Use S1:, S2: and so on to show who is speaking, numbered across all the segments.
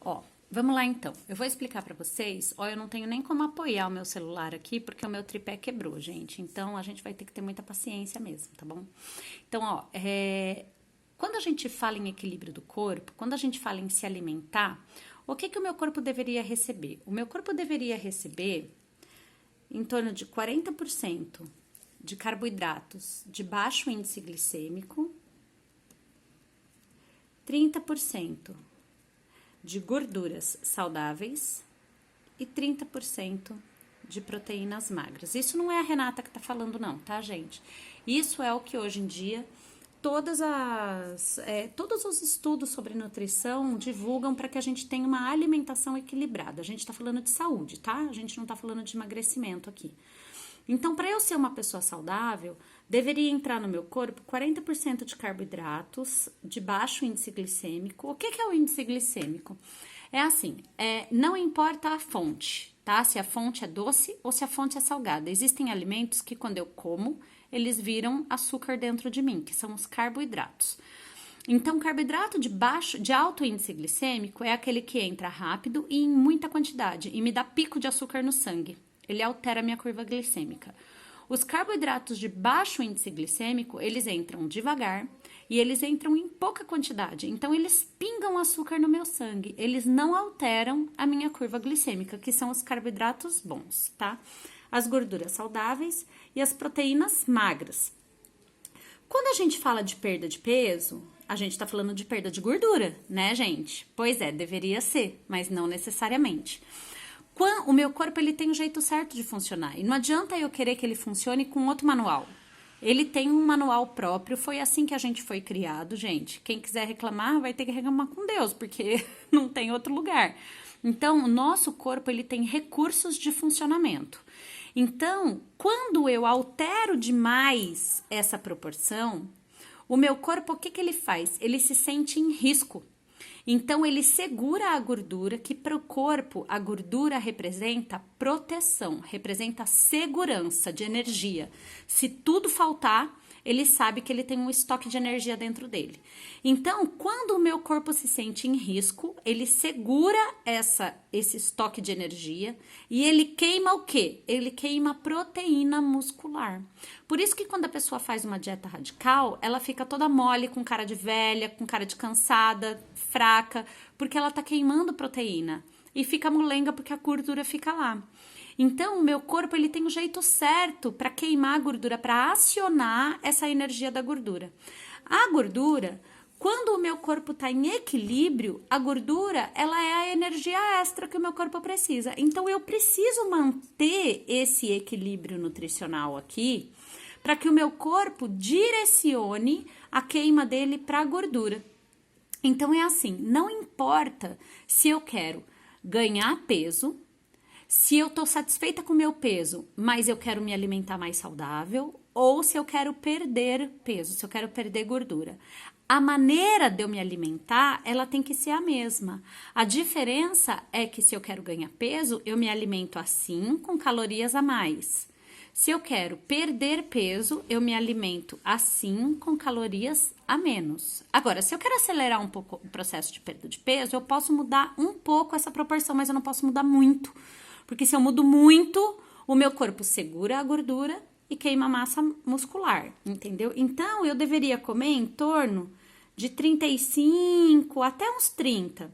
S1: Ó, vamos lá então. Eu vou explicar pra vocês. Ó, eu não tenho nem como apoiar o meu celular aqui, porque o meu tripé quebrou, gente. Então, a gente vai ter que ter muita paciência mesmo, tá bom? Então, ó, quando a gente fala em equilíbrio do corpo, quando a gente fala em se alimentar, o que o meu corpo deveria receber? O meu corpo deveria receber em torno de 40% de carboidratos de baixo índice glicêmico, 30% de gorduras saudáveis e 30% de proteínas magras. Isso não é a Renata que tá falando não, tá, gente? Isso é o que hoje em dia todos os estudos sobre nutrição divulgam para que a gente tenha uma alimentação equilibrada. A gente tá falando de saúde, tá? A gente não tá falando de emagrecimento aqui. Então, para eu ser uma pessoa saudável, deveria entrar no meu corpo 40% de carboidratos de baixo índice glicêmico. O que é o índice glicêmico? É assim, não importa a fonte, tá? Se a fonte é doce ou se a fonte é salgada. Existem alimentos que quando eu como, eles viram açúcar dentro de mim, que são os carboidratos. Então, carboidrato de alto índice glicêmico é aquele que entra rápido e em muita quantidade e me dá pico de açúcar no sangue. Ele altera a minha curva glicêmica. Os carboidratos de baixo índice glicêmico, eles entram devagar e eles entram em pouca quantidade. Então, eles pingam açúcar no meu sangue. Eles não alteram a minha curva glicêmica, que são os carboidratos bons, tá? As gorduras saudáveis e as proteínas magras. Quando a gente fala de perda de peso, a gente tá falando de perda de gordura, né, gente? Pois é, deveria ser, mas não necessariamente. O meu corpo, ele tem um jeito certo de funcionar. E não adianta eu querer que ele funcione com outro manual. Ele tem um manual próprio, foi assim que a gente foi criado, gente. Quem quiser reclamar, vai ter que reclamar com Deus, porque não tem outro lugar. Então, o nosso corpo, ele tem recursos de funcionamento. Então, quando eu altero demais essa proporção, o meu corpo, o que ele faz? Ele se sente em risco. Então, ele segura a gordura, que para o corpo, a gordura representa proteção, representa segurança de energia. Se tudo faltar, ele sabe que ele tem um estoque de energia dentro dele. Então, quando o meu corpo se sente em risco, ele segura esse estoque de energia e ele queima o quê? Ele queima proteína muscular. Por isso que quando a pessoa faz uma dieta radical, ela fica toda mole, com cara de velha, com cara de cansada, fraca, porque ela tá queimando proteína. E fica molenga porque a gordura fica lá. Então, o meu corpo, ele tem um jeito certo para queimar a gordura, para acionar essa energia da gordura. A gordura, quando o meu corpo está em equilíbrio, a gordura, ela é a energia extra que o meu corpo precisa. Então, eu preciso manter esse equilíbrio nutricional aqui, para que o meu corpo direcione a queima dele para a gordura. Então, é assim, não importa se eu quero ganhar peso, se eu tô satisfeita com o meu peso, mas eu quero me alimentar mais saudável, ou se eu quero perder peso, se eu quero perder gordura. A maneira de eu me alimentar, ela tem que ser a mesma. A diferença é que se eu quero ganhar peso, eu me alimento assim, com calorias a mais. Se eu quero perder peso, eu me alimento assim, com calorias a menos. Agora, se eu quero acelerar um pouco o processo de perda de peso, eu posso mudar um pouco essa proporção, mas eu não posso mudar muito. Porque se eu mudo muito, o meu corpo segura a gordura e queima a massa muscular, entendeu? Então, eu deveria comer em torno de 35 até uns 30%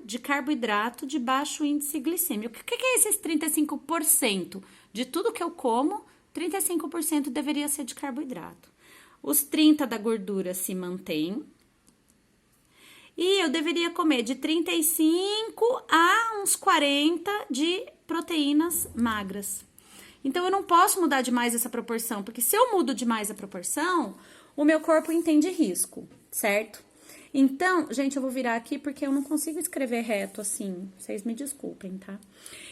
S1: de carboidrato de baixo índice glicêmico. O que é esses 35%? De tudo que eu como, 35% deveria ser de carboidrato. Os 30% da gordura se mantém. E eu deveria comer de 35 a uns 40 de proteínas magras. Então, eu não posso mudar demais essa proporção, porque se eu mudo demais a proporção, o meu corpo entende risco, certo? Então, gente, eu vou virar aqui porque eu não consigo escrever reto assim, vocês me desculpem, tá?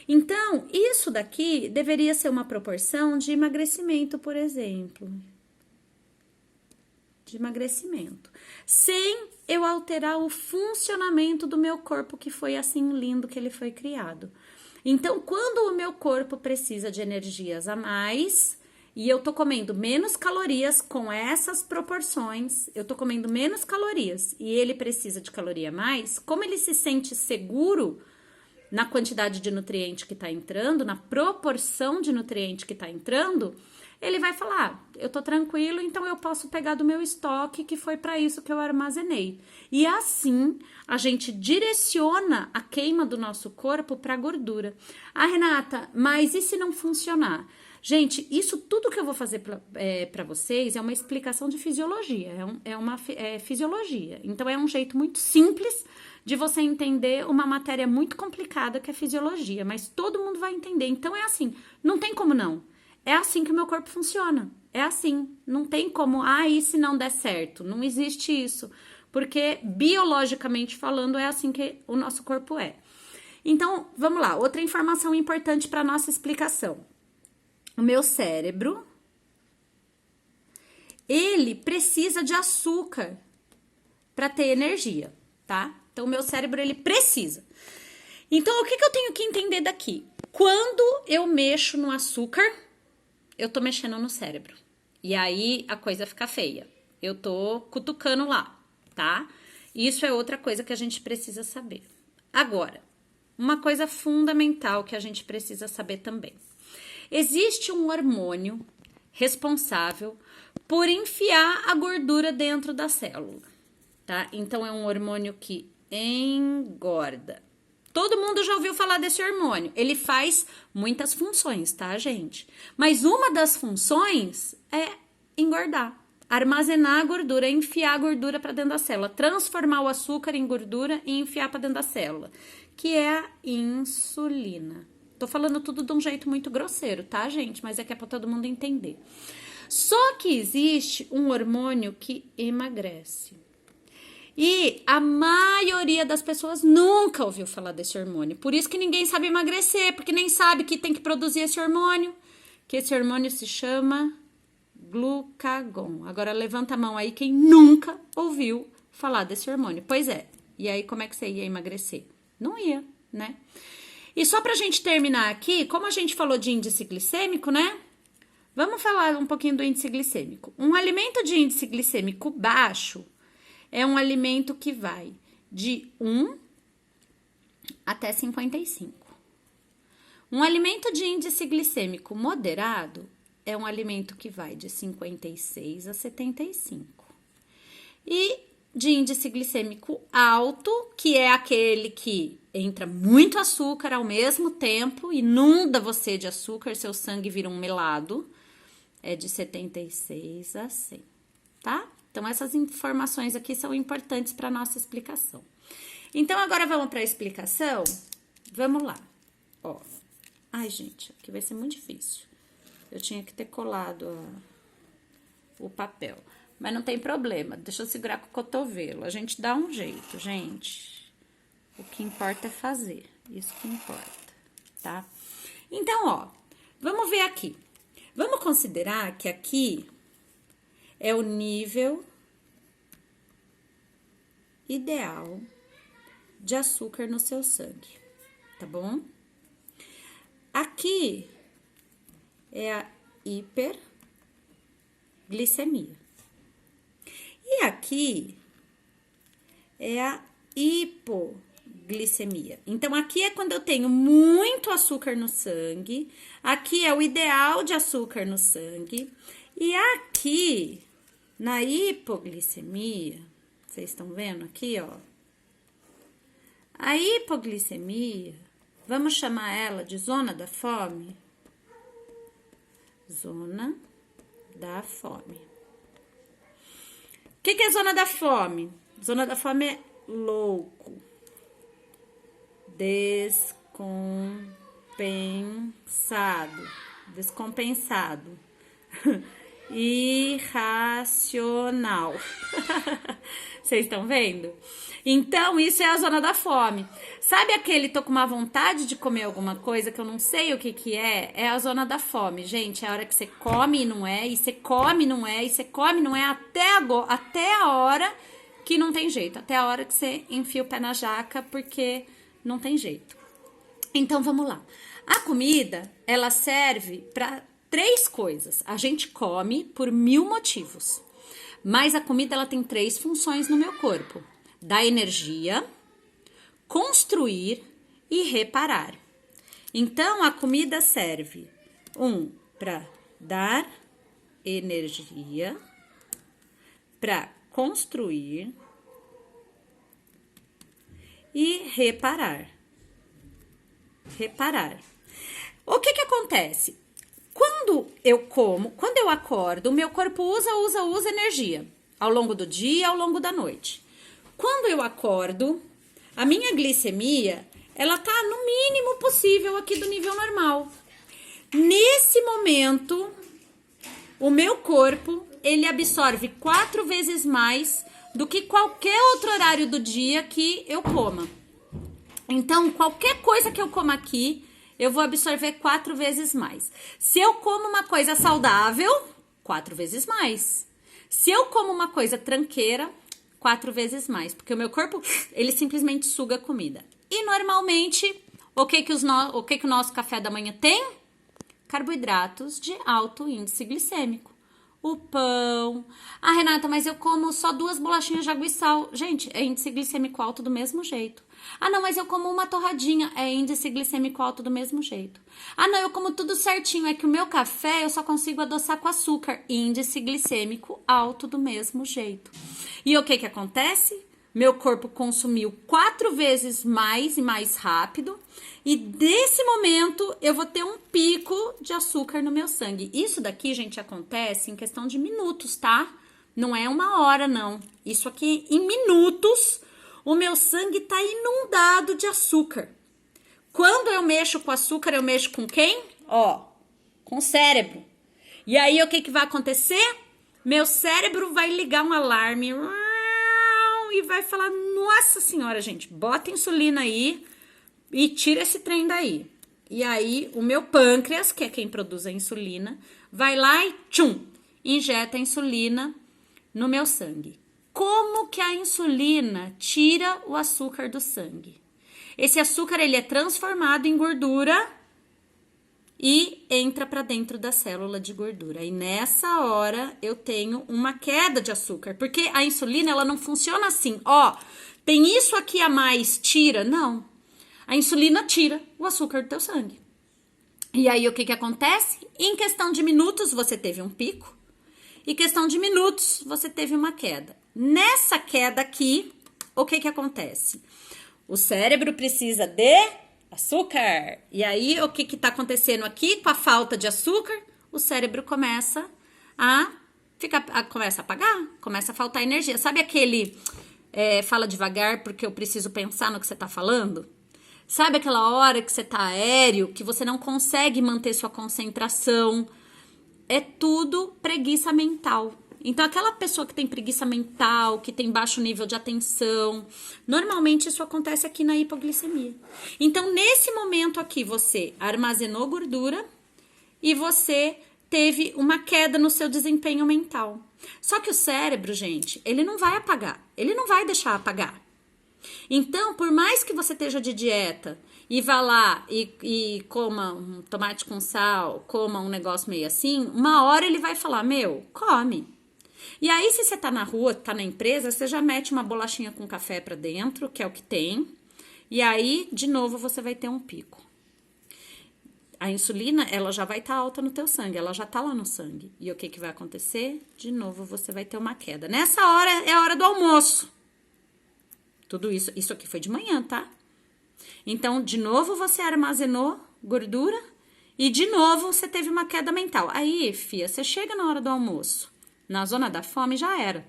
S1: Então, isso daqui deveria ser uma proporção de emagrecimento, por exemplo. De emagrecimento, sem eu alterar o funcionamento do meu corpo, que foi assim lindo que ele foi criado. Então, quando o meu corpo precisa de energias a mais, e eu tô comendo menos calorias com essas proporções, eu tô comendo menos calorias e ele precisa de caloria a mais, como ele se sente seguro na quantidade de nutriente que tá entrando, na proporção de nutriente que tá entrando, ele vai falar, eu tô tranquilo, então eu posso pegar do meu estoque, que foi para isso que eu armazenei. E assim, a gente direciona a queima do nosso corpo para gordura. Ah, Renata, mas e se não funcionar? Gente, isso tudo que eu vou fazer para vocês é uma explicação de fisiologia, é fisiologia. Então, é um jeito muito simples de você entender uma matéria muito complicada que é fisiologia, mas todo mundo vai entender. Então, é assim, não tem como não. É assim que o meu corpo funciona. É assim. Não tem como, e se não der certo? Não existe isso. Porque, biologicamente falando, é assim que o nosso corpo é. Então, vamos lá. Outra informação importante para nossa explicação. O meu cérebro, ele precisa de açúcar para ter energia, tá? Então, o meu cérebro, ele precisa. Então, o que eu tenho que entender daqui? Quando eu mexo no açúcar, eu tô mexendo no cérebro. E aí a coisa fica feia. Eu tô cutucando lá, tá? Isso é outra coisa que a gente precisa saber. Agora, uma coisa fundamental que a gente precisa saber também. Existe um hormônio responsável por enfiar a gordura dentro da célula, tá? Então, é um hormônio que engorda. Todo mundo já ouviu falar desse hormônio. Ele faz muitas funções, tá, gente? Mas uma das funções é engordar, armazenar a gordura, enfiar a gordura para dentro da célula, transformar o açúcar em gordura e enfiar para dentro da célula, que é a insulina. Tô falando tudo de um jeito muito grosseiro, tá, gente? Mas é que é para todo mundo entender. Só que existe um hormônio que emagrece. E a maioria das pessoas nunca ouviu falar desse hormônio. Por isso que ninguém sabe emagrecer, porque nem sabe que tem que produzir esse hormônio. Que esse hormônio se chama glucagon. Agora levanta a mão aí quem nunca ouviu falar desse hormônio. Pois é. E aí como é que você ia emagrecer? Não ia, né? E só pra gente terminar aqui, como a gente falou de índice glicêmico, né? Vamos falar um pouquinho do índice glicêmico. Um alimento de índice glicêmico baixo é um alimento que vai de 1 até 55. Um alimento de índice glicêmico moderado é um alimento que vai de 56 a 75. E de índice glicêmico alto, que é aquele que entra muito açúcar ao mesmo tempo, inunda você de açúcar, seu sangue vira um melado, é de 76 a 100, tá? Então, essas informações aqui são importantes para a nossa explicação. Então, agora vamos para a explicação? Vamos lá. Ó. Ai, gente, aqui vai ser muito difícil. Eu tinha que ter colado o papel. Mas não tem problema, deixa eu segurar com o cotovelo. A gente dá um jeito, gente. O que importa é fazer, isso que importa, tá? Então, ó, vamos ver aqui. Vamos considerar que aqui é o nível ideal de açúcar no seu sangue, tá bom? Aqui é a hiperglicemia. E aqui é a hipoglicemia. Então, aqui é quando eu tenho muito açúcar no sangue. Aqui é o ideal de açúcar no sangue. E aqui, na hipoglicemia, vocês estão vendo aqui, ó. A hipoglicemia, vamos chamar ela de zona da fome? Zona da fome. O que é zona da fome? Zona da fome é louco, descompensado, irracional. Vocês estão vendo? Então, isso é a zona da fome. Sabe aquele tô com uma vontade de comer alguma coisa que eu não sei o que que é? É a zona da fome, gente. É a hora que você come e não é, e você come e não é, e você come e não é até a hora que não tem jeito. Até a hora que você enfia o pé na jaca, porque não tem jeito. Então, vamos lá. A comida, ela serve para 3 coisas. A gente come por 1000 motivos. Mas a comida ela tem 3 funções no meu corpo: dar energia, construir e reparar. Então a comida serve para dar energia, para construir e reparar. O que acontece? Quando eu acordo, o meu corpo usa energia ao longo do dia, ao longo da noite. Quando eu acordo, a minha glicemia, ela tá no mínimo possível aqui do nível normal. Nesse momento, o meu corpo, ele absorve 4 vezes mais do que qualquer outro horário do dia que eu coma. Então, qualquer coisa que eu coma aqui, eu vou absorver 4 vezes mais. Se eu como uma coisa saudável, 4 vezes mais. Se eu como uma coisa tranqueira, 4 vezes mais. Porque o meu corpo, ele simplesmente suga a comida. E normalmente, o que o nosso café da manhã tem? Carboidratos de alto índice glicêmico. O pão. Ah, Renata, mas eu como só 2 bolachinhas de água e sal. Gente, é índice glicêmico alto do mesmo jeito. Ah, não, mas eu como uma torradinha. É índice glicêmico alto do mesmo jeito. Ah, não, eu como tudo certinho. É que o meu café eu só consigo adoçar com açúcar. Índice glicêmico alto do mesmo jeito. E o que acontece? Meu corpo consumiu 4 vezes mais e mais rápido. E desse momento eu vou ter um pico de açúcar no meu sangue. Isso daqui, gente, acontece em questão de minutos, tá? Não é 1 hora, não. Isso aqui, em minutos, o meu sangue tá inundado de açúcar. Quando eu mexo com açúcar, eu mexo com quem? Ó, com o cérebro. E aí, o que vai acontecer? Meu cérebro vai ligar um alarme e vai falar, nossa senhora, gente, bota insulina aí e tira esse trem daí. E aí, o meu pâncreas, que é quem produz a insulina, vai lá e injeta a insulina no meu sangue. Como que a insulina tira o açúcar do sangue? Esse açúcar, ele é transformado em gordura e entra para dentro da célula de gordura. E nessa hora, eu tenho uma queda de açúcar, porque a insulina, ela não funciona assim, ó, tem isso aqui a mais, tira. Não. A insulina tira o açúcar do teu sangue. E aí, o que acontece? Em questão de minutos, você teve um pico. E em questão de minutos, você teve uma queda. Nessa queda aqui, o que acontece? O cérebro precisa de açúcar. E aí, o que tá acontecendo aqui com a falta de açúcar? O cérebro começa a apagar, começa a faltar energia. Sabe aquele fala devagar porque eu preciso pensar no que você tá falando? Sabe aquela hora que você tá aéreo, que você não consegue manter sua concentração? É tudo preguiça mental. Então, aquela pessoa que tem preguiça mental, que tem baixo nível de atenção, normalmente isso acontece aqui na hipoglicemia. Então, nesse momento aqui, você armazenou gordura e você teve uma queda no seu desempenho mental. Só que o cérebro, gente, ele não vai apagar, ele não vai deixar apagar. Então, por mais que você esteja de dieta e vá lá e coma um tomate com sal, coma um negócio meio assim, uma hora ele vai falar, come. E aí, se você tá na rua, tá na empresa, você já mete uma bolachinha com café pra dentro, que é o que tem. E aí, de novo, você vai ter um pico. A insulina, ela já vai estar alta no teu sangue, ela já tá lá no sangue. E o que vai acontecer? De novo, você vai ter uma queda. Nessa hora, é a hora do almoço. Tudo isso aqui foi de manhã, tá? Então, de novo, você armazenou gordura e, de novo, você teve uma queda mental. Aí, fia, você chega na hora do almoço. Na zona da fome já era.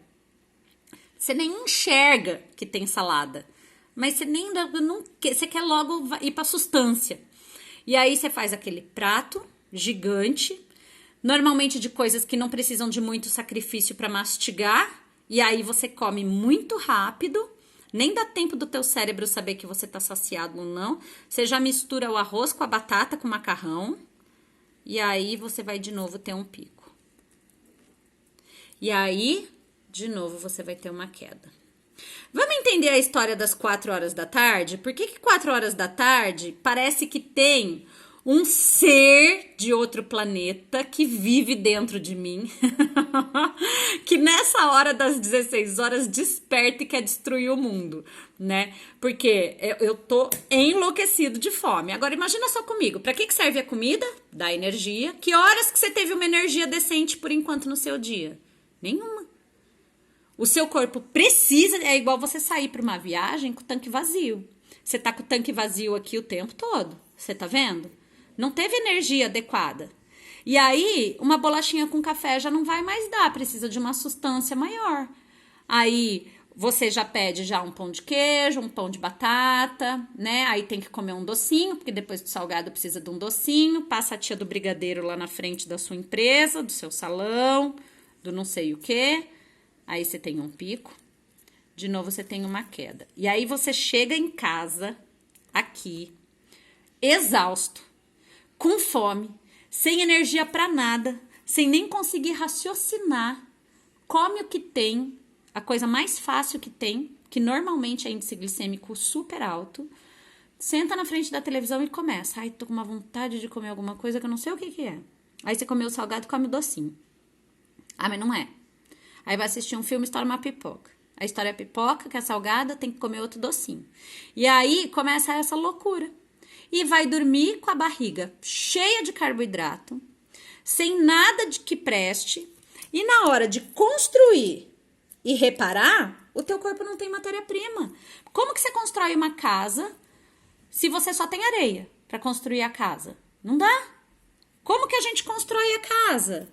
S1: Você nem enxerga que tem salada. Mas você quer logo ir pra sustância. E aí você faz aquele prato gigante. Normalmente de coisas que não precisam de muito sacrifício para mastigar. E aí você come muito rápido. Nem dá tempo do teu cérebro saber que você tá saciado ou não. Você já mistura o arroz com a batata, com o macarrão. E aí você vai de novo ter um pico. E aí, de novo, você vai ter uma queda. Vamos entender a história das 4 horas da tarde? Por que 4 horas da tarde parece que tem um ser de outro planeta que vive dentro de mim, que nessa hora das 16 horas desperta e quer destruir o mundo, né? Porque eu tô enlouquecido de fome. Agora imagina só comigo, pra que serve a comida? Dá energia. Que horas que você teve uma energia decente por enquanto no seu dia? Nenhuma. O seu corpo precisa, é igual você sair para uma viagem com o tanque vazio. Você tá com o tanque vazio aqui o tempo todo, você tá vendo? Não teve energia adequada. E aí, uma bolachinha com café já não vai mais dar, precisa de uma sustância maior. Aí, você já pede já um pão de queijo, um pão de batata, né? Aí tem que comer um docinho, porque depois do salgado precisa de um docinho. Passa a tia do brigadeiro lá na frente da sua empresa, do seu salão, do não sei o quê. Aí você tem um pico, de novo você tem uma queda. E aí você chega em casa, aqui, exausto, com fome, sem energia pra nada, sem nem conseguir raciocinar, come o que tem, a coisa mais fácil que tem, que normalmente é índice glicêmico super alto, senta na frente da televisão e começa. Ai, tô com uma vontade de comer alguma coisa que eu não sei o que é. Aí você comeu o salgado e come o docinho. Ah, mas não é. Aí vai assistir um filme, estoura uma pipoca. A história é pipoca, que é salgada, tem que comer outro docinho. E aí começa essa loucura. E vai dormir com a barriga cheia de carboidrato, sem nada de que preste. E na hora de construir e reparar, o teu corpo não tem matéria-prima. Como que você constrói uma casa se você só tem areia para construir a casa? Não dá. Como que a gente constrói a casa?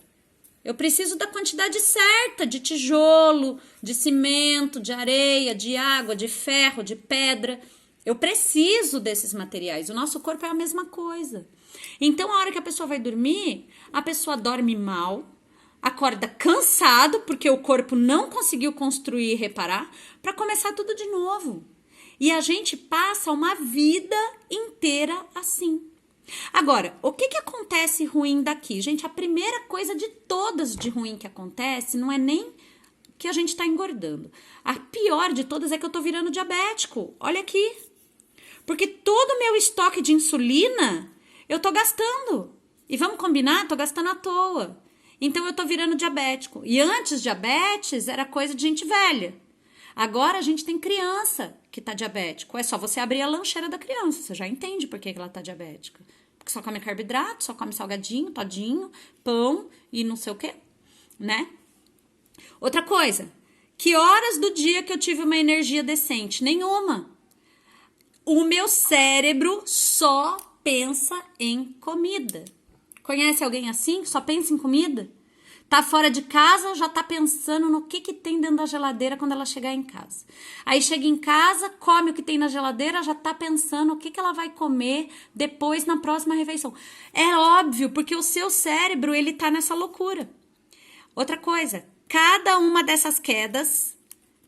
S1: Eu preciso da quantidade certa de tijolo, de cimento, de areia, de água, de ferro, de pedra. Eu preciso desses materiais. O nosso corpo é a mesma coisa. Então, a hora que a pessoa vai dormir, a pessoa dorme mal, acorda cansado, porque o corpo não conseguiu construir e reparar, para começar tudo de novo. E a gente passa uma vida inteira assim. Agora, o que acontece ruim daqui? Gente, a primeira coisa de todas de ruim que acontece não é nem que a gente tá engordando. A pior de todas é que eu tô virando diabético. Olha aqui. Porque todo o meu estoque de insulina eu tô gastando. E vamos combinar? Tô gastando à toa. Então eu tô virando diabético. E antes diabetes era coisa de gente velha. Agora a gente tem criança que tá diabético. É só você abrir a lancheira da criança. Você já entende por que ela tá diabética. Porque só come carboidrato, só come salgadinho, todinho, pão e não sei o quê, né? Outra coisa. Que horas do dia que eu tive uma energia decente? Nenhuma. O meu cérebro só pensa em comida. Conhece alguém assim que só pensa em comida? Tá fora de casa, já tá pensando no que tem dentro da geladeira quando ela chegar em casa. Aí chega em casa, come o que tem na geladeira, já tá pensando o que ela vai comer depois na próxima refeição. É óbvio, porque o seu cérebro, ele tá nessa loucura. Outra coisa, cada uma dessas quedas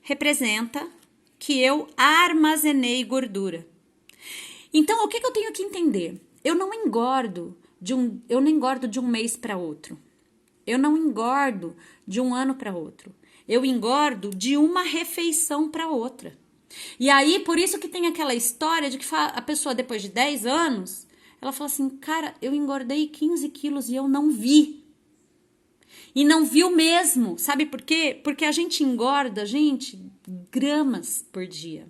S1: representa que eu armazenei gordura. Então, o que eu tenho que entender? Eu não engordo de um mês para outro. Eu não engordo de um ano para outro. Eu engordo de uma refeição para outra. E aí, por isso que tem aquela história de que a pessoa, depois de 10 anos, ela fala assim, cara, eu engordei 15 quilos e eu não vi. E não viu mesmo. Sabe por quê? Porque a gente engorda, gente, gramas por dia.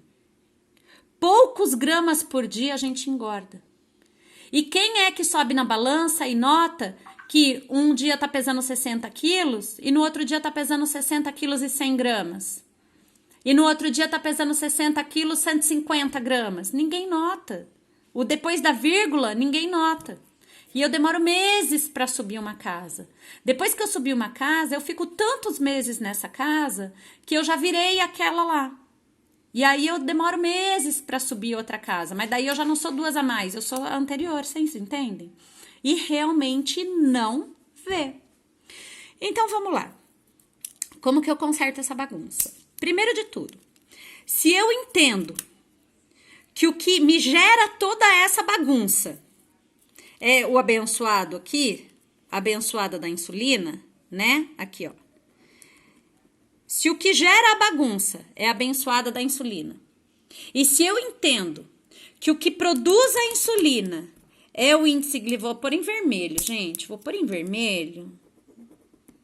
S1: Poucos gramas por dia a gente engorda. E quem é que sobe na balança e nota que um dia tá pesando 60 quilos e no outro dia tá pesando 60 quilos e 100 gramas? E no outro dia tá pesando 60 quilos, 150 gramas? Ninguém nota. O depois da vírgula, ninguém nota. E eu demoro meses para subir uma casa. Depois que eu subi uma casa, eu fico tantos meses nessa casa que eu já virei aquela lá. E aí eu demoro meses para subir outra casa. Mas daí eu já não sou duas a mais, eu sou a anterior, vocês entendem? E realmente não vê. Então vamos lá. Como que eu conserto essa bagunça? Primeiro de tudo, se eu entendo que o que me gera toda essa bagunça é o abençoado aqui, a abençoada da insulina, né? Aqui, ó. Se o que gera a bagunça é a abençoada da insulina, e se eu entendo que o que produz a insulina é o índice glicêmico. Vou pôr em vermelho, gente. Vou pôr em vermelho,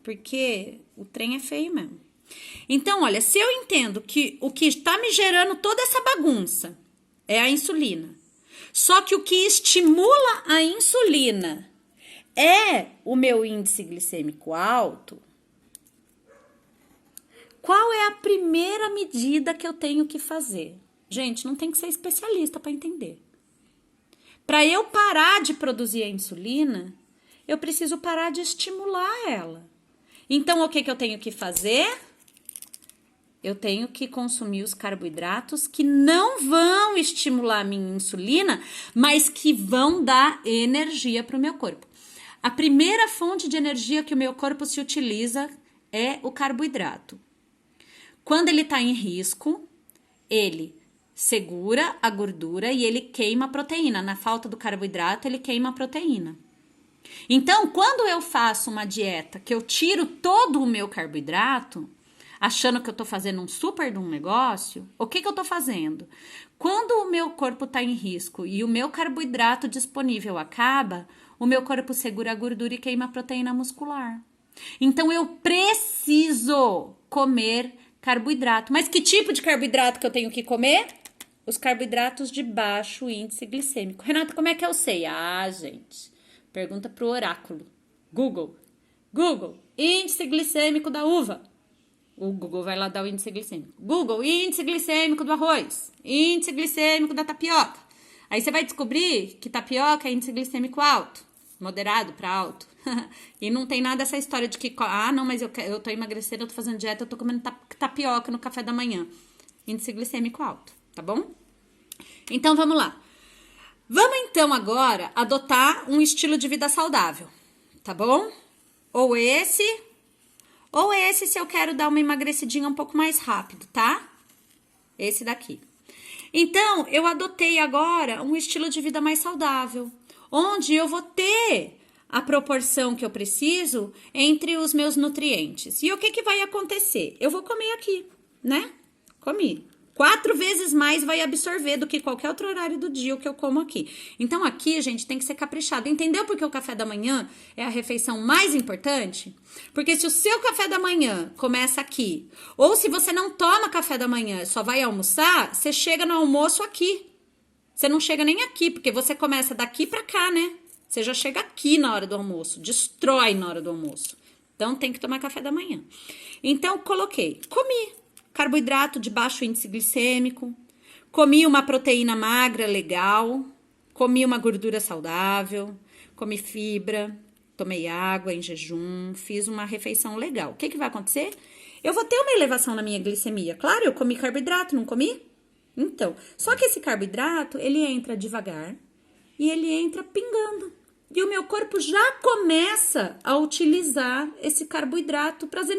S1: porque o trem é feio mesmo. Então, olha, se eu entendo que o que está me gerando toda essa bagunça é a insulina, só que o que estimula a insulina é o meu índice glicêmico alto, qual é a primeira medida que eu tenho que fazer? Gente, não tem que ser especialista para entender. Para eu parar de produzir a insulina, eu preciso parar de estimular ela. Então, o que eu tenho que fazer? Eu tenho que consumir os carboidratos que não vão estimular a minha insulina, mas que vão dar energia para o meu corpo. A primeira fonte de energia que o meu corpo se utiliza é o carboidrato. Quando ele está em risco, ele segura a gordura e ele queima a proteína. Na falta do carboidrato, ele queima a proteína. Então, quando eu faço uma dieta que eu tiro todo o meu carboidrato, achando que eu tô fazendo um super de um negócio, o que eu tô fazendo? Quando o meu corpo tá em risco e o meu carboidrato disponível acaba, o meu corpo segura a gordura e queima a proteína muscular. Então, eu preciso comer carboidrato. Mas que tipo de carboidrato que eu tenho que comer? Os carboidratos de baixo índice glicêmico. Renata, como é que eu sei? Ah, gente, pergunta pro oráculo. Google, índice glicêmico da uva. O Google vai lá dar o índice glicêmico. Google, índice glicêmico do arroz. Índice glicêmico da tapioca. Aí você vai descobrir que tapioca é índice glicêmico alto. Moderado para alto. E não tem nada essa história de que... Ah, não, mas eu tô emagrecendo, eu tô fazendo dieta, eu tô comendo tapioca no café da manhã. Índice glicêmico alto, tá bom? Então, vamos lá. Vamos, então, agora adotar um estilo de vida saudável, tá bom? Ou esse se eu quero dar uma emagrecidinha um pouco mais rápido, tá? Esse daqui. Então, eu adotei agora um estilo de vida mais saudável, onde eu vou ter a proporção que eu preciso entre os meus nutrientes. E o que vai acontecer? Eu vou comer aqui, né? Comi. 4 vezes mais vai absorver do que qualquer outro horário do dia o que eu como aqui. Então, aqui, gente, tem que ser caprichado. Entendeu por que o café da manhã é a refeição mais importante? Porque se o seu café da manhã começa aqui, ou se você não toma café da manhã, só vai almoçar, você chega no almoço aqui. Você não chega nem aqui, porque você começa daqui pra cá, né? Você já chega aqui na hora do almoço, destrói na hora do almoço. Então, tem que tomar café da manhã. Então, coloquei, comi carboidrato de baixo índice glicêmico, comi uma proteína magra legal, comi uma gordura saudável, comi fibra, tomei água em jejum, fiz uma refeição legal. O que vai acontecer? Eu vou ter uma elevação na minha glicemia. Claro, eu comi carboidrato, não comi? Então, só que esse carboidrato, ele entra devagar e ele entra pingando. E o meu corpo já começa a utilizar esse carboidrato para as